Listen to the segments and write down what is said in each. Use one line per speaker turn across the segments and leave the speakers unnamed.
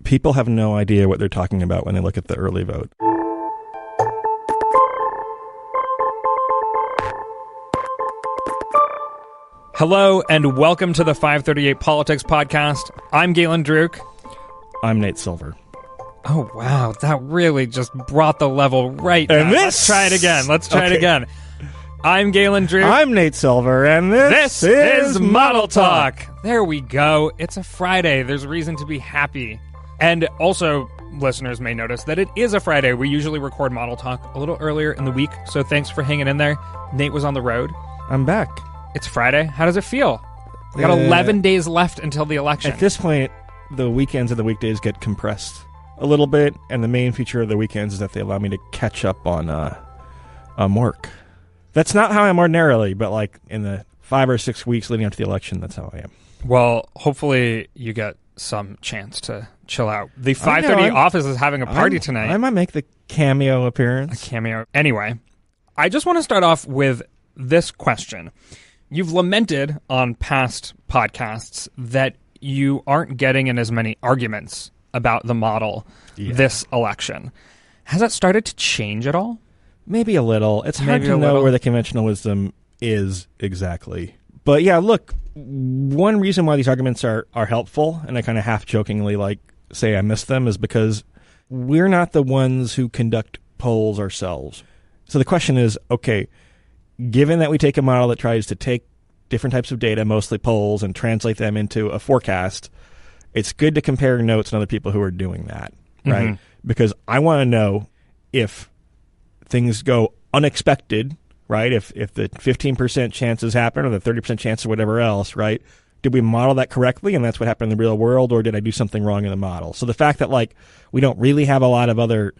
People have no idea what they're talking about when they look at the early vote.
Hello, and welcome to the 538 Politics Podcast. I'm Galen Druk.
I'm Nate Silver.
Oh, wow. That really just brought the level right down. Let's try it again. I'm Galen Druk.
I'm Nate Silver, and this is Model Talk.
There we go. It's a Friday. There's reason to be happy. And also, listeners may notice that it is a Friday. We usually record Model Talk a little earlier in the week, so thanks for hanging in there. Nate was on the road.
I'm back.
It's Friday. How does it feel? We got 11 days left until the election.
At this point, the weekends and the weekdays get compressed a little bit, and the main feature of the weekends is that they allow me to catch up on work. That's not how I'm ordinarily, but like in the 5 or 6 weeks leading up to the election, that's how I am.
Well, hopefully you get some chance to chill out. The 5:30 office is having a party tonight.
I might make the cameo appearance.
A cameo. Anyway, I just want to start off with this question. You've lamented on past podcasts that you aren't getting in as many arguments about the model this election. Has that started to change at all?
Maybe a little. It's hard to know where the conventional wisdom is exactly. But yeah, look, one reason why these arguments are helpful, and I kind of half-jokingly say I miss them, is because we're not the ones who conduct polls ourselves. So the question is, okay, given that we take a model that tries to take different types of data, mostly polls, and translate them into a forecast, it's good to compare notes on other people who are doing that, right? Mm-hmm. Because I want to know if things go unexpected, right? If the 15% chances happen or the 30% chance or whatever else, right? Did we model that correctly and that's what happened in the real world, or did I do something wrong in the model? So the fact that we don't really have a lot of other,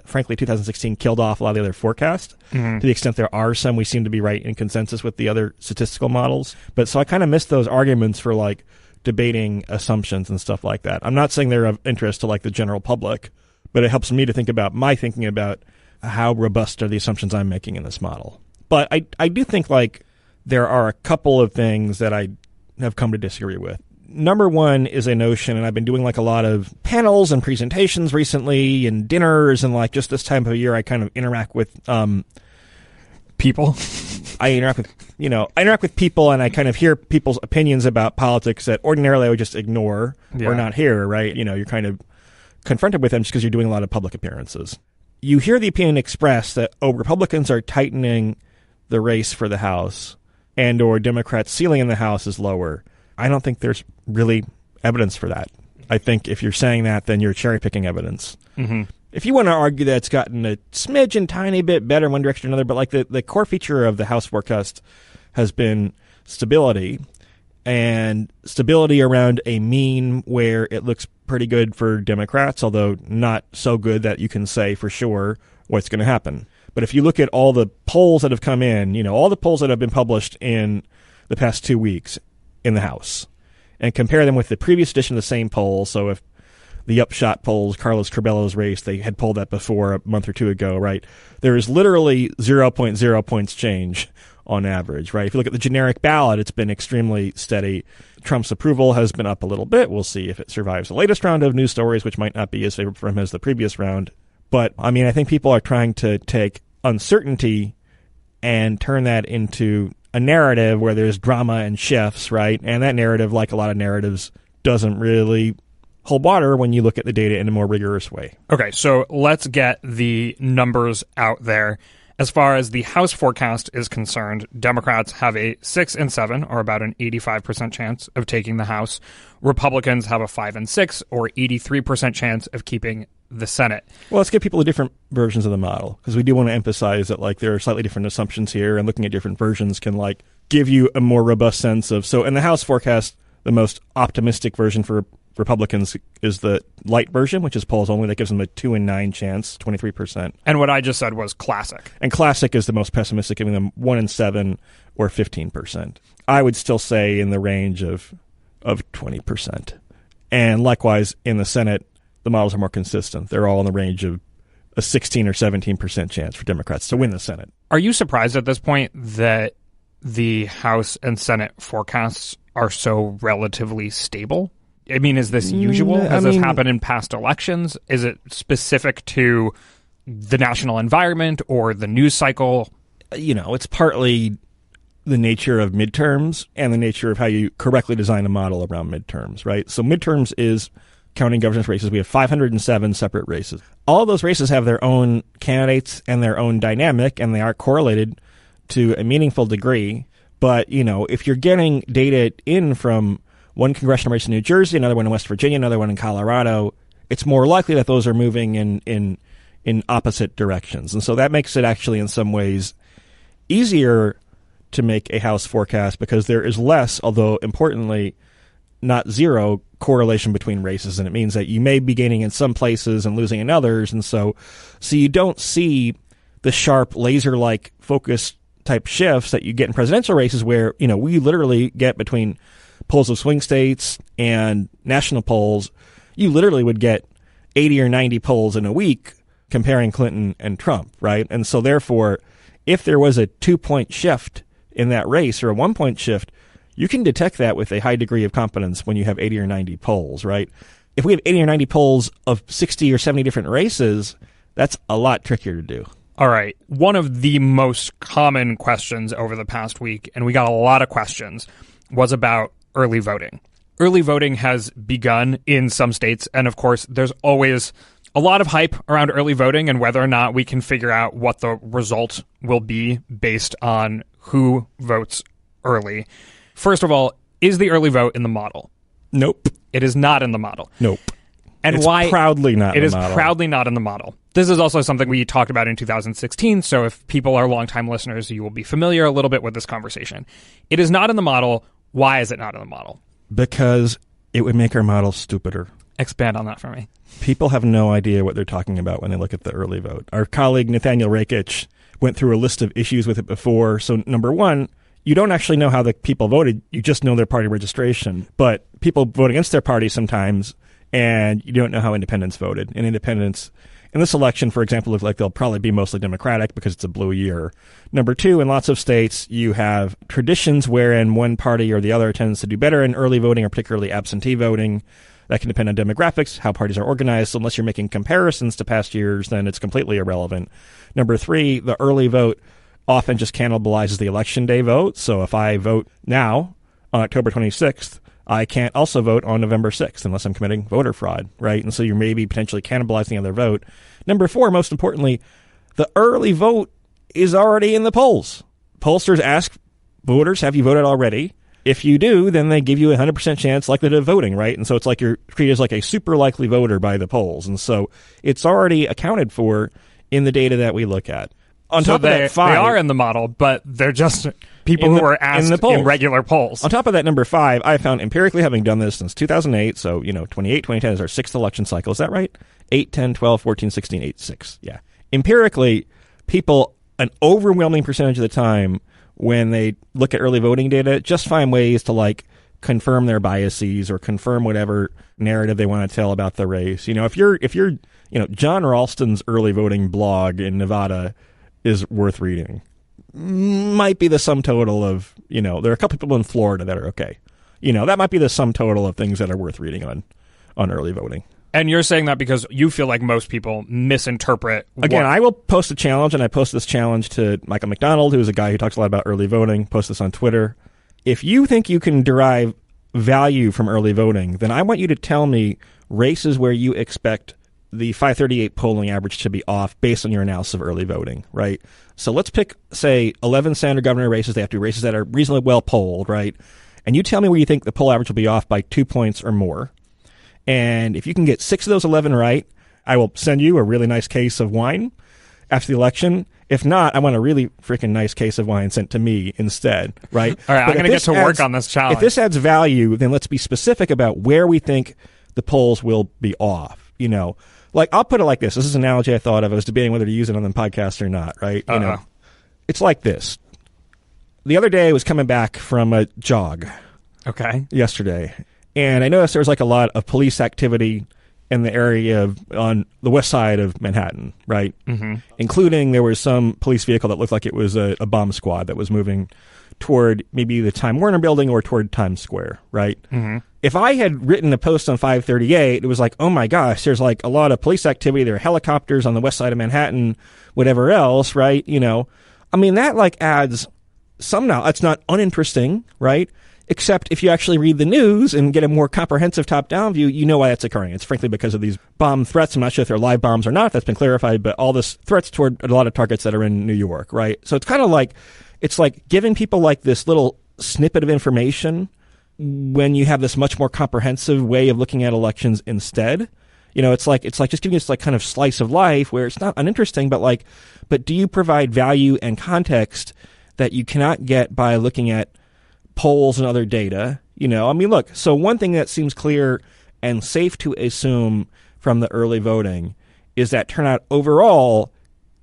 frankly, 2016 killed off a lot of the other forecasts. Mm-hmm. To the extent there are some, we seem to be right in consensus with the other statistical models. But so I kind of miss those arguments for debating assumptions and stuff like that. I'm not saying they're of interest to the general public, but it helps me to think about my thinking about how robust are the assumptions I'm making in this model. But I do think there are a couple of things that I have come to disagree with. Number one is a notion, and I've been doing a lot of panels and presentations recently and dinners, and just this time of year I kind of interact with
people.
I interact with people, and I kind of hear people's opinions about politics that ordinarily I would just ignore or not hear, right? You're kind of confronted with them just because you're doing a lot of public appearances. You hear the opinion expressed that, Republicans are tightening the race for the House, and or Democrats' ceiling in the House is lower. I don't think there's really evidence for that. I think if you're saying that, then you're cherry-picking evidence. Mm-hmm. If you want to argue that it's gotten a smidge and tiny bit better in one direction or another, but the core feature of the House forecast has been stability, and stability around a mean where it looks pretty good for Democrats, although not so good that you can say for sure what's going to happen. But if you look at all the polls that have come in, all the polls that have been published in the past 2 weeks in the House, and compare them with the previous edition of the same poll, so if the Upshot polls, Carlos Curbello's race, they had polled that before a month or two ago, right? There is literally 0.0 points change on average, right? If you look at the generic ballot, it's been extremely steady. Trump's approval has been up a little bit. We'll see if it survives the latest round of news stories, which might not be as favorable for him as the previous round. But, I think people are trying to take uncertainty and turn that into a narrative where there's drama and shifts, right? And that narrative, like a lot of narratives, doesn't really hold water when you look at the data in a more rigorous way.
Okay, so let's get the numbers out there. As far as the House forecast is concerned, Democrats have a 6 and 7, or about an 85% chance of taking the House. Republicans have a 5 and 6, or 83% chance of keeping the Senate.
Well, let's give people the different versions of the model, because we do want to emphasize that there are slightly different assumptions here, and looking at different versions can give you a more robust sense of. So in the House forecast, the most optimistic version for Republicans is the light version, which is polls only. That gives them a 2 and 9 chance, 23%.
And what I just said was classic.
And classic is the most pessimistic, giving them 1 and 7 or 15%. I would still say in the range of 20%. And likewise, in the Senate, the models are more consistent. They're all in the range of a 16 or 17% chance for Democrats to win the Senate.
Are you surprised at this point that the House and Senate forecasts are so relatively stable? I mean, is this usual? Has this happened in past elections? Is it specific to the national environment or the news cycle?
It's partly the nature of midterms and the nature of how you correctly design a model around midterms, right? So midterms is counting governance races. We have 507 separate races. All of those races have their own candidates and their own dynamic, and they are correlated to a meaningful degree. But, if you're getting data in from one congressional race in New Jersey, another one in West Virginia, another one in Colorado, it's more likely that those are moving in opposite directions. And so that makes it actually in some ways easier to make a House forecast because there is less, although importantly, not zero, correlation between races. And it means that you may be gaining in some places and losing in others. And so you don't see the sharp laser-like focus type shifts that you get in presidential races where, we literally get between polls of swing states and national polls, you literally would get 80 or 90 polls in a week comparing Clinton and Trump, right? And so therefore, if there was a 2-point shift in that race or a 1-point shift, you can detect that with a high degree of confidence when you have 80 or 90 polls, right? If we have 80 or 90 polls of 60 or 70 different races, that's a lot trickier to do.
All right. One of the most common questions over the past week, and we got a lot of questions, was about early voting. Early voting has begun in some states, and of course, there's always a lot of hype around early voting and whether or not we can figure out what the result will be based on who votes early. First of all, is the early vote in the model?
Nope.
It is not in the model.
Nope.
And
it's
why?
Proudly not in the model.
It is proudly not in the model. This is also something we talked about in 2016, so if people are longtime listeners, you will be familiar a little bit with this conversation. It is not in the model. Why is it not in the model?
Because it would make our model stupider.
Expand on that for me.
People have no idea what they're talking about when they look at the early vote. Our colleague Nathaniel Rakich went through a list of issues with it before. So number one, you don't actually know how the people voted. You just know their party registration. But people vote against their party sometimes, and you don't know how independents voted. And independents in this election, for example, look like they'll probably be mostly Democratic because it's a blue year. Number two, in lots of states, you have traditions wherein one party or the other tends to do better in early voting or particularly absentee voting. That can depend on demographics, how parties are organized. So unless you're making comparisons to past years, then it's completely irrelevant. Number three, the early vote often just cannibalizes the election day vote. So if I vote now on October 26th, I can't also vote on November 6th unless I'm committing voter fraud, right? And so you're maybe potentially cannibalizing the other vote. Number four, most importantly, the early vote is already in the polls. Pollsters ask voters, have you voted already? If you do, then they give you a 100% chance likelihood of voting, right? And so it's like you're treated as like a super likely voter by the polls. And so it's already accounted for in the data that we look at. On top of that,
they are in the model, but they're just people who are asked in regular polls.
On top of that, number five, I found empirically, having done this since 2008, so, 28, 2010 is our sixth election cycle. Is that right? 8, 10, 12, 14, 16, 8, 6. Yeah. Empirically, people, an overwhelming percentage of the time, when they look at early voting data, just find ways to, confirm their biases or confirm whatever narrative they want to tell about the race. If you're John Ralston's early voting blog in Nevada is worth reading. Might be the sum total of, there are a couple people in Florida that are okay. That might be the sum total of things that are worth reading on early voting.
And you're saying that because you feel like most people misinterpret.
Again, I will post a challenge, and I post this challenge to Michael McDonald, who's a guy who talks a lot about early voting. Post this on Twitter. If you think you can derive value from early voting, then I want you to tell me races where you expect the 538 polling average to be off based on your analysis of early voting, right? So let's pick, say, 11 senator governor races. They have to be races that are reasonably well polled, right? And you tell me where you think the poll average will be off by 2 points or more. And if you can get 6 of those 11 right, I will send you a really nice case of wine after the election. If not, I want a really freaking nice case of wine sent to me instead, right?
All right, I'm going to get to work on this challenge.
If this adds value, then let's be specific about where we think the polls will be off, I'll put it like this. This is an analogy I thought of. I was debating whether to use it on the podcast or not, right? It's like this. The other day I was coming back from a jog.
Okay.
Yesterday. And I noticed there was a lot of police activity in the area on the west side of Manhattan, right?
Mm-hmm.
Including there was some police vehicle that looked like it was a bomb squad that was moving toward maybe the Time Warner building or toward Times Square, right?
Mm-hmm.
If I had written a post on 538, it was like, oh my gosh, there's like a lot of police activity. There are helicopters on the west side of Manhattan, whatever else, right? I mean, that like adds some now. It's not uninteresting, right? Except if you actually read the news and get a more comprehensive top-down view, you know why that's occurring. It's frankly because of these bomb threats. I'm not sure if they're live bombs or not, if that's been clarified, but all this threats toward a lot of targets that are in New York, right? So it's kind of like, it's like giving people like this little snippet of information when you have this much more comprehensive way of looking at elections instead. It's like just giving us like kind of slice of life where it's not uninteresting, but do you provide value and context that you cannot get by looking at polls and other data? I mean, look, so one thing that seems clear and safe to assume from the early voting is that turnout overall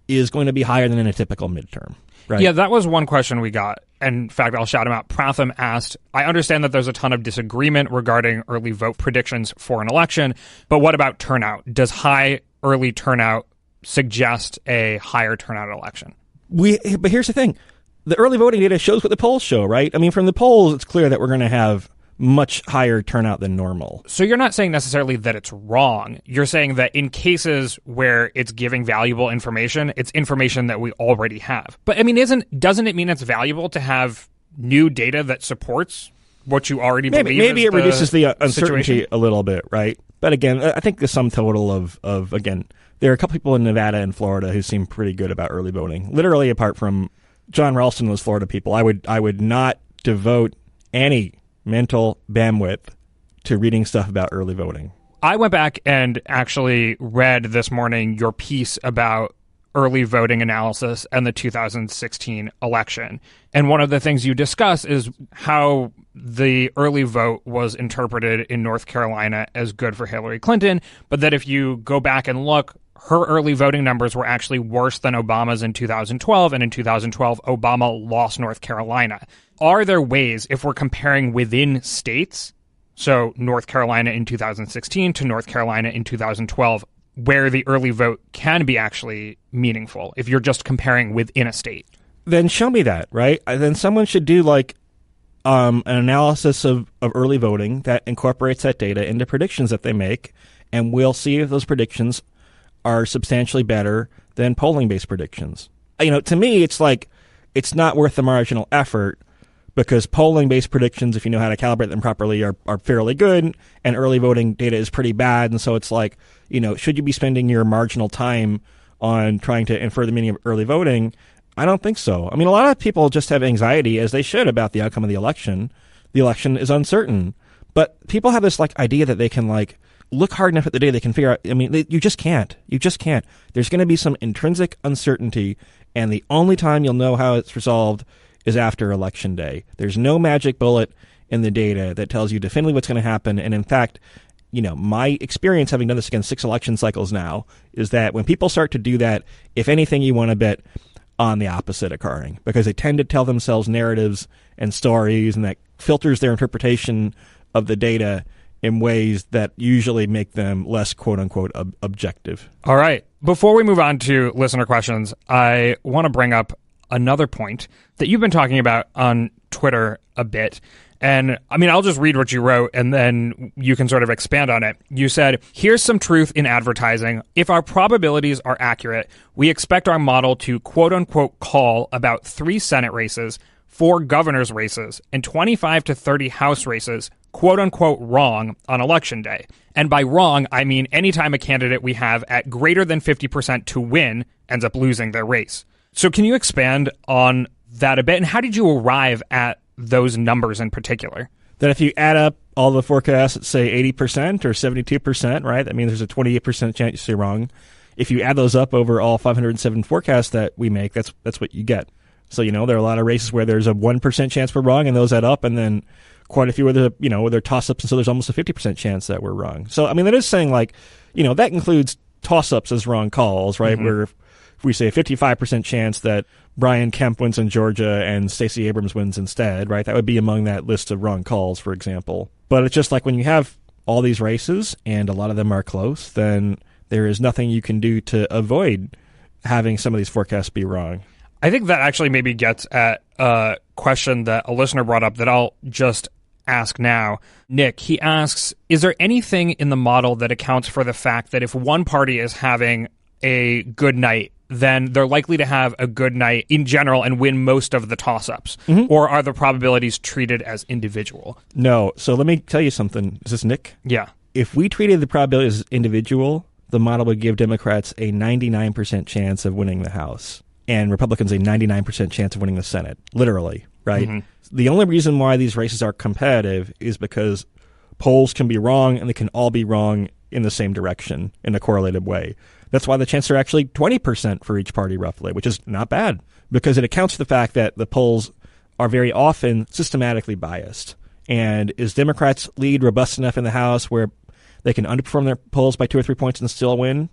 is going to be higher than in a typical midterm. Right.
Yeah, that was one question we got. In fact, I'll shout him out. Pratham asked, I understand that there's a ton of disagreement regarding early vote predictions for an election, but what about turnout? Does high early turnout suggest a higher turnout election?
But here's the thing. The early voting data shows what the polls show, right? I mean, from the polls, it's clear that we're going to have much higher turnout than normal.
So you're not saying necessarily that it's wrong. You're saying that in cases where it's giving valuable information, it's information that we already have. But I mean, doesn't it mean it's valuable to have new data that supports what you already believe?
Maybe it reduces the uncertainty
situation
a little bit, right? But again, I think the sum total of again, there are a couple people in Nevada and Florida who seem pretty good about early voting. Literally, apart from John Ralston, those Florida people, I would not devote any mental bandwidth to reading stuff about early voting.
I went back and actually read this morning your piece about early voting analysis and the 2016 election. And one of the things you discuss is how the early vote was interpreted in North Carolina as good for Hillary Clinton, but that if you go back and look, her early voting numbers were actually worse than Obama's in 2012, and in 2012, Obama lost North Carolina. Are there ways, if we're comparing within states, so North Carolina in 2016 to North Carolina in 2012, where the early vote can be actually meaningful, if you're just comparing within a state?
Then show me that, right? Then someone should do like an analysis of early voting that incorporates that data into predictions that they make, and we'll see if those predictions are substantially better than polling-based predictions. To me, it's like it's not worth the marginal effort, because polling-based predictions, if you know how to calibrate them properly, are fairly good, and early voting data is pretty bad. And so it's like, should you be spending your marginal time on trying to infer the meaning of early voting? I don't think so. I mean, a lot of people just have anxiety, as they should, about the outcome of the election. The election is uncertain. But people have this like idea that they can like look hard enough at the data, they can figure out. I mean, you just can't. You just can't. There's going to be some intrinsic uncertainty, and the only time you'll know how it's resolved is after Election Day. There's no magic bullet in the data that tells you definitively what's going to happen. And in fact, my experience, having done this against 6 election cycles now, is that when people start to do that, if anything, you want to bet on the opposite occurring, because they tend to tell themselves narratives and stories, and that filters their interpretation of the data in ways that usually make them less quote-unquote objective.
All right. Before we move on to listener questions, I want to bring up another point that you've been talking about on Twitter a bit. And I mean, I'll just read what you wrote and then you can sort of expand on it. You said, here's some truth in advertising. If our probabilities are accurate, we expect our model to quote unquote call about 3 Senate races, 4 governor's races, and 25 to 30 House races, quote unquote wrong on election day. And by wrong, I mean anytime a candidate we have at greater than 50% to win ends up losing their race. So can you expand on that a bit? And how did you arrive at those numbers in particular?
That if you add up all the forecasts at, say, 80% or 72%, right, that means there's a 28% chance you're wrong. If you add those up over all 507 forecasts that we make, that's what you get. So, there are a lot of races where there's a 1% chance we're wrong, and those add up, and then quite a few where they're toss-ups, and so there's almost a 50% chance that we're wrong. So, I mean, that is saying, like, that includes toss-ups as wrong calls, right, where if we say a 55% chance that Brian Kemp wins in Georgia and Stacey Abrams wins instead, right? That would be among that list of wrong calls, for example. But it's just like when you have all these races, and a lot of them are close, then there is nothing you can do to avoid having some of these forecasts be wrong.
I think that actually maybe gets at a question that a listener brought up that I'll just ask now. Nick, he asks, is there anything in the model that accounts for the fact that if one party is having a good night, then they're likely to have a good night in general and win most of the toss-ups? Mm-hmm. Or are the probabilities treated as individual?
No. So let me tell you something. Is this Nick?
Yeah.
If we treated the probabilities as individual, the model would give Democrats a 99% chance of winning the House and Republicans a 99% chance of winning the Senate. Literally, right? Mm-hmm. The only reason why these races are competitive is because polls can be wrong, and they can all be wrong in the same direction in a correlated way. That's why the chances are actually 20% for each party, roughly, which is not bad, because it accounts for the fact that the polls are very often systematically biased. And is Democrats' lead robust enough in the House where they can underperform their polls by 2 or 3 points and still win?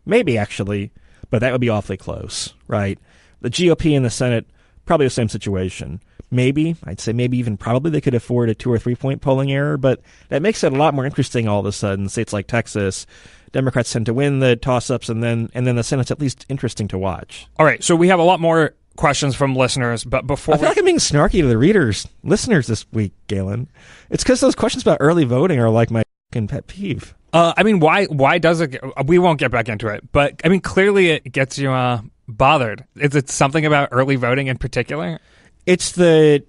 Maybe, actually, but that would be awfully close, right? The GOP in the Senate, probably the same situation. Maybe, I'd say maybe even probably they could afford a 2 or 3 point polling error, but that makes it a lot more interesting all of a sudden. States like Texas, Democrats tend to win the toss-ups, and then the Senate's at least interesting to watch.
All right, so we have a lot more questions from listeners, but before
I feel like I'm being snarky to the listeners this week, Galen. It's because those questions about early voting are like my fucking pet peeve.
I mean, why does it? We won't get back into it, but I mean, clearly it gets you bothered. Is it something about early voting in particular?
It's the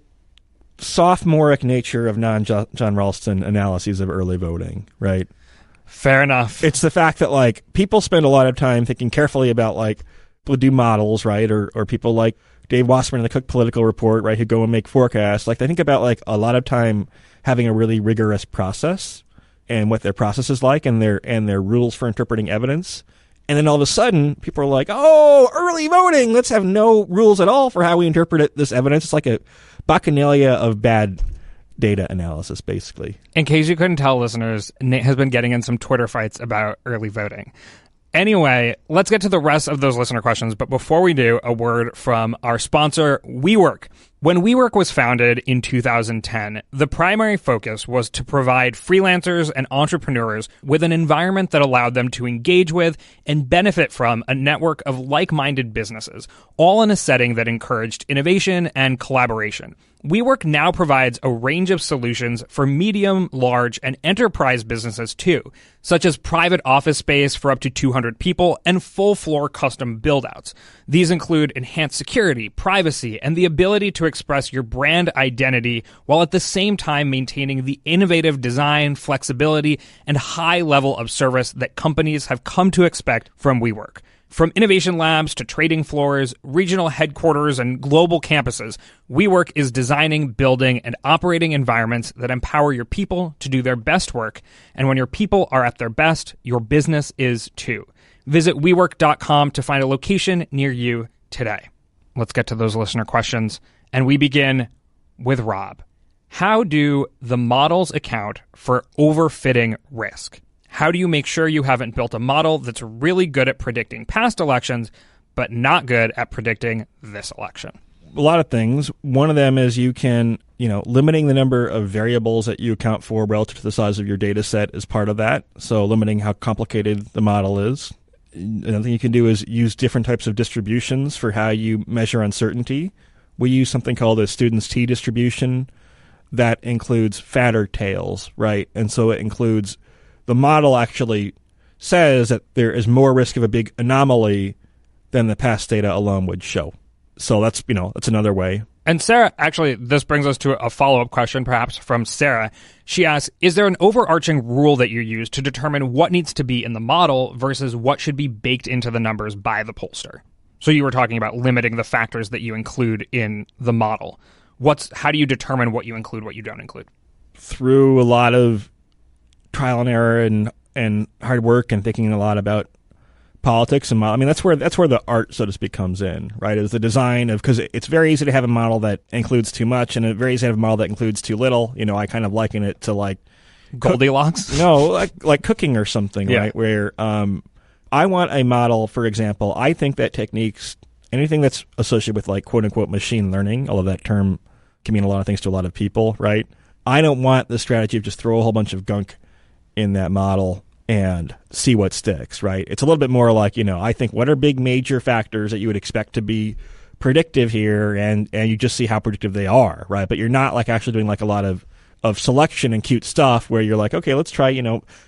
sophomoric nature of non-John Ralston analyses of early voting, right?
Fair enough.
It's the fact that, like, people spend a lot of time thinking carefully about, like, people do models, right? Or people like Dave Wasserman in the Cook Political Report, right, who go and make forecasts. Like, they think about, like, a lot of time having a really rigorous process and what their process is like and their rules for interpreting evidence. And then all of a sudden, people are like, oh, early voting, let's have no rules at all for how we interpret this evidence. It's like a bacchanalia of bad data analysis, basically.
In case you couldn't tell, listeners, Nate has been getting in some Twitter fights about early voting. Anyway, let's get to the rest of those listener questions. But before we do, a word from our sponsor, WeWork. When WeWork was founded in 2010, the primary focus was to provide freelancers and entrepreneurs with an environment that allowed them to engage with and benefit from a network of like-minded businesses, all in a setting that encouraged innovation and collaboration. WeWork now provides a range of solutions for medium, large, and enterprise businesses too, such as private office space for up to 200 people and full-floor custom build-outs. These include enhanced security, privacy, and the ability to express your brand identity while at the same time maintaining the innovative design, flexibility, and high level of service that companies have come to expect from WeWork. From innovation labs to trading floors, regional headquarters, and global campuses, WeWork is designing, building, and operating environments that empower your people to do their best work. And when your people are at their best, your business is too. Visit WeWork.com to find a location near you today. Let's get to those listener questions. And we begin with Rob. How do the models account for overfitting risk? How do you make sure you haven't built a model that's really good at predicting past elections, but not good at predicting this election?
A lot of things. One of them is you can, limiting the number of variables that you account for relative to the size of your data set is part of that. So limiting how complicated the model is. Another thing you can do is use different types of distributions for how you measure uncertainty. We use something called a student's T distribution that includes fatter tails, right? And so it includes the model actually says that there is more risk of a big anomaly than the past data alone would show. So that's another way.
And Sarah, actually, this brings us to a follow-up question, perhaps from Sarah. She asks, is there an overarching rule that you use to determine what needs to be in the model versus what should be baked into the numbers by the pollster? So you were talking about limiting the factors that you include in the model. How do you determine what you include, what you don't include?
Through a lot of trial and error and hard work and thinking a lot about politics and model. I mean, that's where the art, so to speak, comes in, right? Is the design of, because it's very easy to have a model that includes too much and very easy to have a model that includes too little. I kind of liken it to like
Goldilocks.
No, like cooking or something,
yeah.
Right? Where I want a model, for example. I think that techniques, anything that's associated with like quote unquote machine learning, although that term can mean a lot of things to a lot of people, right? I don't want the strategy of just throw a whole bunch of gunk in that model and see what sticks, right? It's a little bit more like, I think what are big major factors that you would expect to be predictive here, and you just see how predictive they are, right? But you're not like actually doing like a lot of selection and cute stuff where you're like, okay, let's try,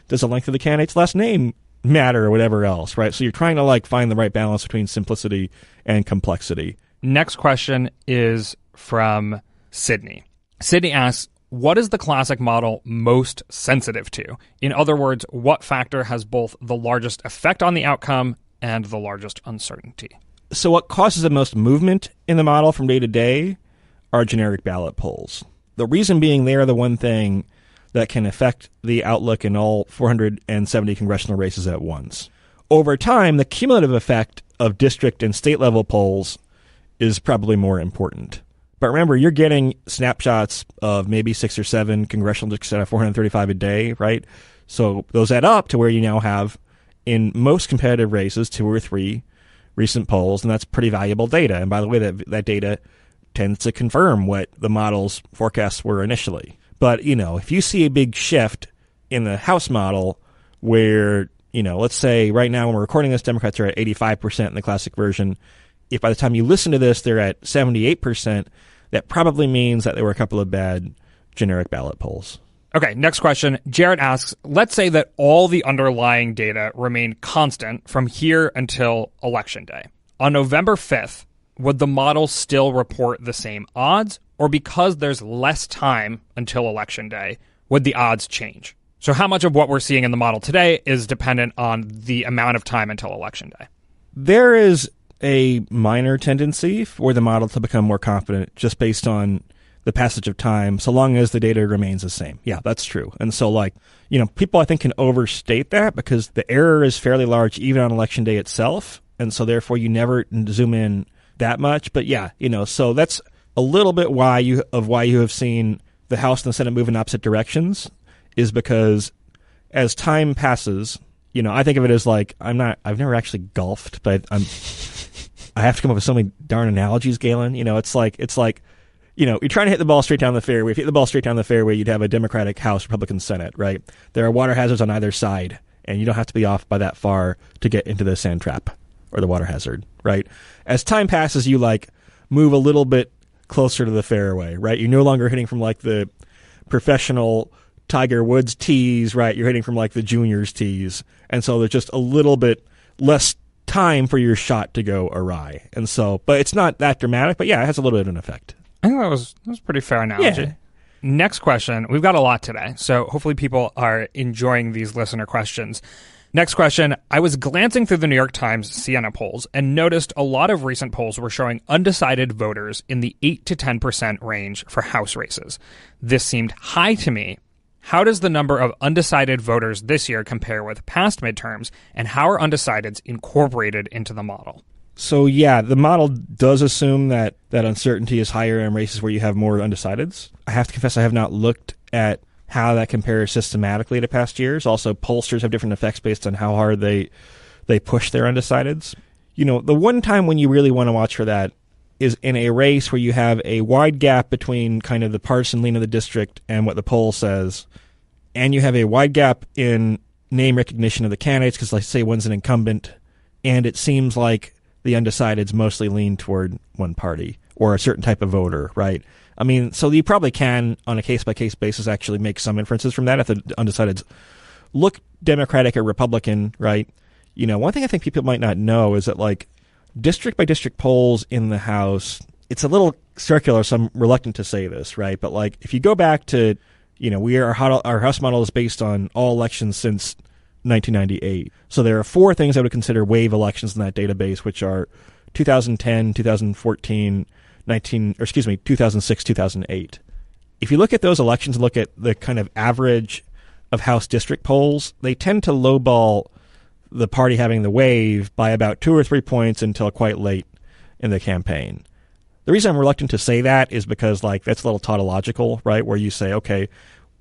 does the length of the candidate's last name matter or whatever else, right? So you're trying to like find the right balance between simplicity and complexity.
Next question is from Sydney. Sydney asks, what is the classic model most sensitive to? In other words, what factor has both the largest effect on the outcome and the largest uncertainty?
So what causes the most movement in the model from day to day are generic ballot polls. The reason being they are the one thing that can affect the outlook in all 470 congressional races at once. Over time, the cumulative effect of district and state level polls is probably more important. But remember, you're getting snapshots of maybe 6 or 7 congressional districts out of 435 a day, right? So those add up to where you now have, in most competitive races, 2 or 3 recent polls, and that's pretty valuable data. And by the way, that data tends to confirm what the model's forecasts were initially. But, if you see a big shift in the House model where, let's say right now when we're recording this, Democrats are at 85% in the classic version. If by the time you listen to this, they're at 78%, that probably means that there were a couple of bad generic ballot polls.
Okay, next question. Jared asks, let's say that all the underlying data remain constant from here until Election Day. On November 5th, would the model still report the same odds? Or because there's less time until Election Day, would the odds change? So how much of what we're seeing in the model today is dependent on the amount of time until Election Day?
There is a minor tendency for the model to become more confident just based on the passage of time, so long as the data remains the same. Yeah, that's true. And so, people I think can overstate that because the error is fairly large even on Election Day itself, and so therefore you never zoom in that much. But yeah, so that's a little bit why you have seen the House and the Senate move in opposite directions, is because as time passes, I think of it as like I've never actually golfed, but I have to come up with so many darn analogies, Galen. It's like you're trying to hit the ball straight down the fairway. If you hit the ball straight down the fairway, you'd have a Democratic House, Republican Senate, right? There are water hazards on either side, and you don't have to be off by that far to get into the sand trap or the water hazard, right? As time passes, you move a little bit closer to the fairway, right? You're no longer hitting from the professional Tiger Woods tees, right? You're hitting from the juniors tees. And so there's just a little bit less time for your shot to go awry. And so, but it's not that dramatic, but yeah, it has a little bit of an effect.
I think that was a pretty fair analogy. Yeah. Next question. We've got a lot today, so hopefully people are enjoying these listener questions. Next question. I was glancing through the New York Times Siena polls and noticed a lot of recent polls were showing undecided voters in the 8 to 10% range for House races. This seemed high to me. How does the number of undecided voters this year compare with past midterms, and how are undecideds incorporated into the model?
So yeah, the model does assume that uncertainty is higher in races where you have more undecideds. I have to confess I have not looked at how that compares systematically to past years. Also, pollsters have different effects based on how hard they push their undecideds. The one time when you really want to watch for that is in a race where you have a wide gap between kind of the partisan lean of the district and what the poll says, and you have a wide gap in name recognition of the candidates because, say, one's an incumbent, and it seems like the undecideds mostly lean toward one party or a certain type of voter, right? I mean, so you probably can, on a case-by-case basis, actually make some inferences from that if the undecideds look Democratic or Republican, right? One thing I think people might not know is that, district-by-district polls in the House, it's a little circular, so I'm reluctant to say this, right? But, if you go back to, our House model is based on all elections since 1998. So there are 4 things I would consider wave elections in that database, which are 2010, 2014, 2006, 2008. If you look at those elections and look at the kind of average of House district polls, they tend to lowball the party having the wave by about 2 or 3 points until quite late in the campaign. The reason I'm reluctant to say that is because, that's a little tautological, right? Where you say, okay,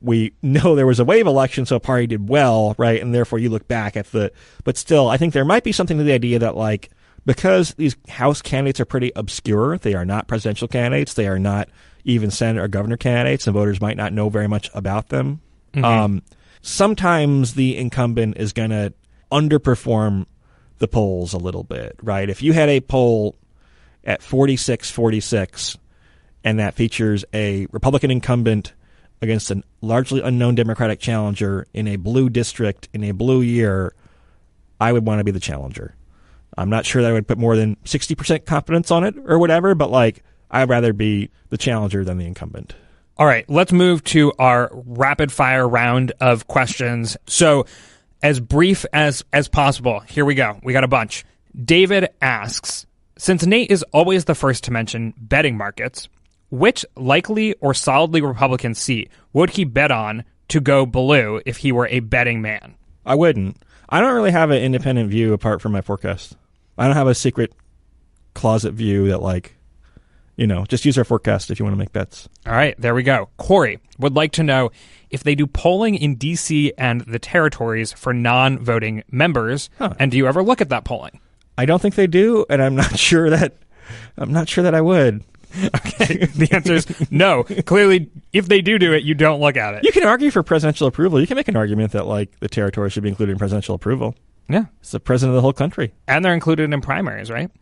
we know there was a wave election, so a party did well, right? And therefore you look back at but still, I think there might be something to the idea that, because these House candidates are pretty obscure, they are not presidential candidates, they are not even Senate or governor candidates, and voters might not know very much about them. Mm-hmm. sometimes the incumbent is going to underperform the polls a little bit, right? If you had a poll at 46-46 and that features a Republican incumbent against a largely unknown Democratic challenger in a blue district in a blue year, I would want to be the challenger. I'm not sure that I would put more than 60% confidence on it or whatever, but like I'd rather be the challenger than the incumbent.
All right, let's move to our rapid fire round of questions. So as brief as possible. Here we go. We got a bunch. David asks, since Nate is always the first to mention betting markets, which likely or solidly Republican seat would he bet on to go blue if he were a betting man?
I wouldn't. I don't really have an independent view apart from my forecast. I don't have a secret closet view that like, you know, just use our forecast if you want to make bets.
All right, there we go. Corey would like to know if they do polling in D.C. and the territories for non-voting members, and do you ever look at that polling?
I don't think they do, and I'm not sure that I would.
Okay, the answer is no. Clearly, if they do it, you don't look at it.
You can argue for presidential approval. You can make an argument that like the territory should be included in presidential approval.
Yeah.
It's the president of the whole country.
And they're included in primaries, right?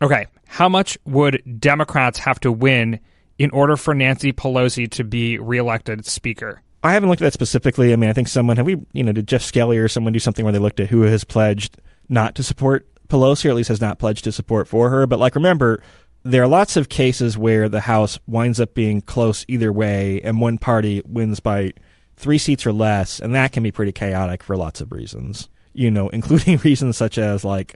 Okay, how much would Democrats have to win in order for Nancy Pelosi to be reelected speaker?
I haven't looked at that specifically. I mean, I think did Jeff Skelly or someone do something where they looked at who has pledged not to support Pelosi, or at least has not pledged to support for her. But like, remember, there are lots of cases where the House winds up being close either way, and one party wins by 3 seats or less, and that can be pretty chaotic for lots of reasons, you know, including reasons such as like,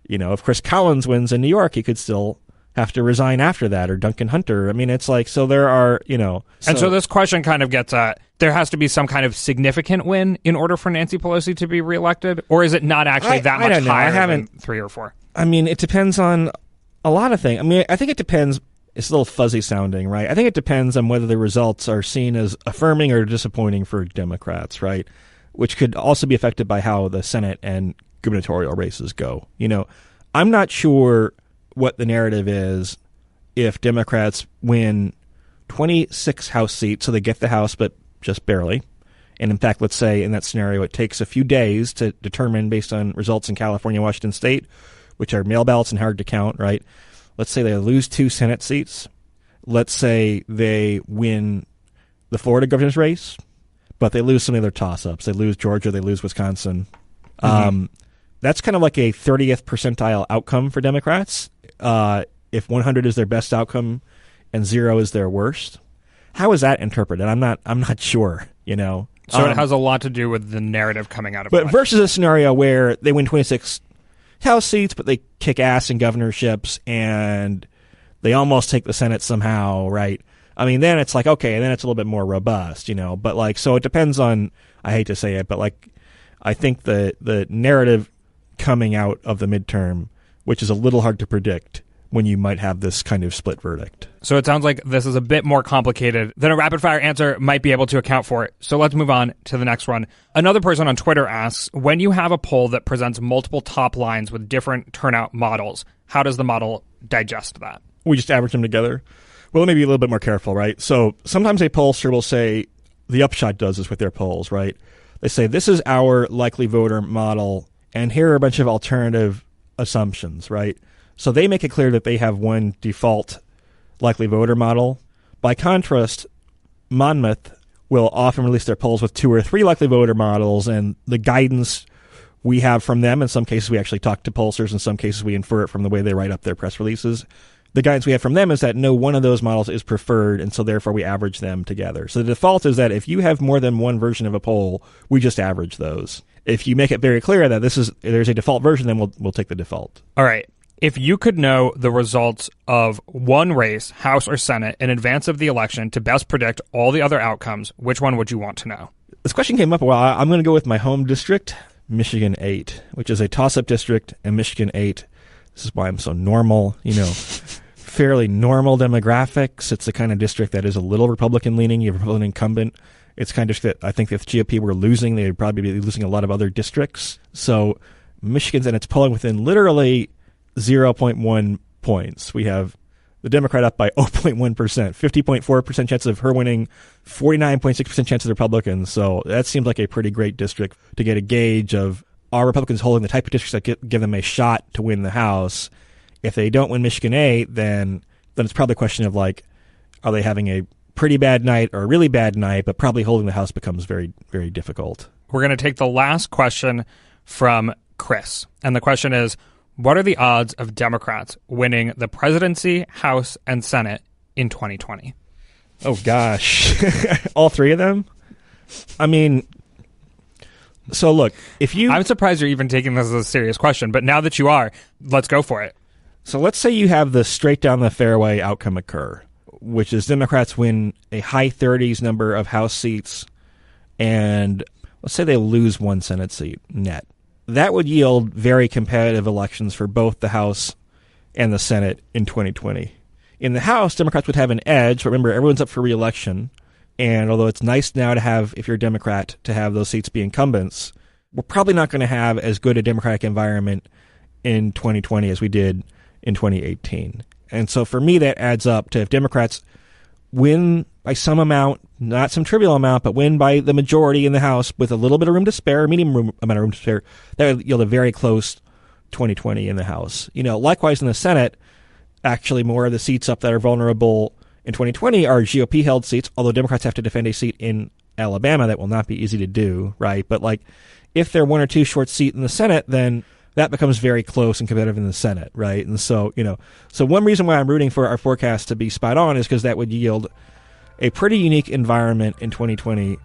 you know, if Chris Collins wins in New York, he could still have to resign after that, or Duncan Hunter. I mean, it's like, so there are, you know.
And so this question kind of gets at, there has to be some kind of significant win in order for Nancy Pelosi to be reelected? Or is it not actually that much higher than 3 or 4?
I mean, it depends on a lot of things. I mean, I think it depends. It's a little fuzzy sounding, right? I think it depends on whether the results are seen as affirming or disappointing for Democrats, right? Which could also be affected by how the Senate and gubernatorial races go. You know, I'm not sure what the narrative is if Democrats win 26 House seats, so they get the House, but just barely. And in fact, let's say in that scenario, it takes a few days to determine based on results in California, Washington State, which are mail ballots and hard to count, right? Let's say they lose 2 Senate seats. Let's say they win the Florida governor's race, but they lose some of their toss-ups. They lose Georgia, they lose Wisconsin. Mm-hmm. That's kind of like a 30th percentile outcome for Democrats. If 100 is their best outcome and 0 is their worst. How is that interpreted? I'm not sure, you know.
So it has a lot to do with the narrative coming out of it.
But versus a scenario where they win 26 House seats, but they kick ass in governorships and they almost take the Senate somehow, right? I mean, then it's like, okay, then it's a little bit more robust, you know. But like, so it depends on, I hate to say it, but like, I think the narrative coming out of the midterm, which is a little hard to predict when you might have this kind of split verdict.
So it sounds like this is a bit more complicated than a rapid-fire answer might be able to account for it. So let's move on to the next one. Another person on Twitter asks, when you have a poll that presents multiple top lines with different turnout models, how does the model digest that?
We just average them together. Well, let me be a little bit more careful, right? So sometimes a pollster will say, the Upshot does this with their polls, right? They say, this is our likely voter model, and here are a bunch of alternative assumptions, right? So they make it clear that they have one default likely voter model. By contrast, Monmouth will often release their polls with 2 or 3 likely voter models, and the guidance we have from them, in some cases we actually talk to pollsters, in some cases we infer it from the way they write up their press releases. The guidance we have from them is that no one of those models is preferred, and so therefore we average them together. So the default is that if you have more than one version of a poll, we just average those. If you make it very clear that there's a default version, then we'll take the default.
All right. If you could know the results of one race, House or Senate, in advance of the election to best predict all the other outcomes, which one would you want to know?
This question came up a while. I'm going to go with my home district, Michigan 8, which is a toss-up district, and Michigan 8, this is why I'm so normal, you know, fairly normal demographics. It's the kind of district that is a little Republican-leaning. You have a Republican incumbent. It's kind of that I think if GOP were losing, they would probably be losing a lot of other districts. So Michigan's, and it's polling within literally 0.1 points. We have the Democrat up by 0.1%, 50.4% chance of her winning, 49.6% chance of the Republicans. So that seems like a pretty great district to get a gauge of, are Republicans holding the type of districts that give them a shot to win the House? If they don't win Michigan 8, then it's probably a question of like, are they having a pretty bad night or a really bad night? But probably holding the House becomes very, very difficult.
We're going to take the last question from Chris. And the question is, what are the odds of Democrats winning the presidency, House, and Senate in 2020?
Oh, gosh. All three of them? I mean, so look, if you...
I'm surprised you're even taking this as a serious question, but now that you are, let's go for it.
So let's say you have the straight down the fairway outcome occur, which is Democrats win a high 30s number of House seats, and let's say they lose one Senate seat net. That would yield very competitive elections for both the House and the Senate in 2020. In the House, Democrats would have an edge. Remember, everyone's up for re-election. And although it's nice now to have, if you're a Democrat, to have those seats be incumbents, we're probably not going to have as good a Democratic environment in 2020 as we did in 2018. And so for me, that adds up to if Democrats win by some amount, not some trivial amount, but win by the majority in the House with a little bit of room to spare, amount of room to spare, that would yield a very close 2020 in the House. Likewise in the Senate, actually more of the seats up that are vulnerable in 2020 are GOP-held seats, although Democrats have to defend a seat in Alabama. That will not be easy to do, right? But like, if they're one or two short seat in the Senate, then that becomes very close and competitive in the Senate, right? And so, so one reason why I'm rooting for our forecast to be spot on is because that would yield a pretty unique environment in 2020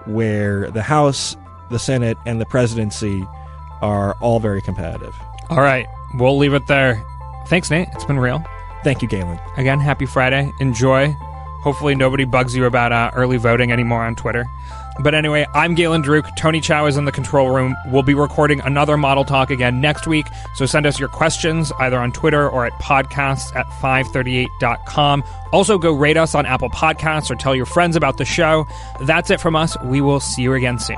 where the House, the Senate, and the presidency are all very competitive.
All right. We'll leave it there. Thanks, Nate. It's been real.
Thank you, Galen.
Again, happy Friday. Enjoy. Hopefully nobody bugs you about early voting anymore on Twitter. But anyway, I'm Galen Druk. Tony Chow is in the control room. We'll be recording another Model Talk again next week. So send us your questions either on Twitter or at podcasts@538.com. Also, go rate us on Apple Podcasts or tell your friends about the show. That's it from us. We will see you again soon.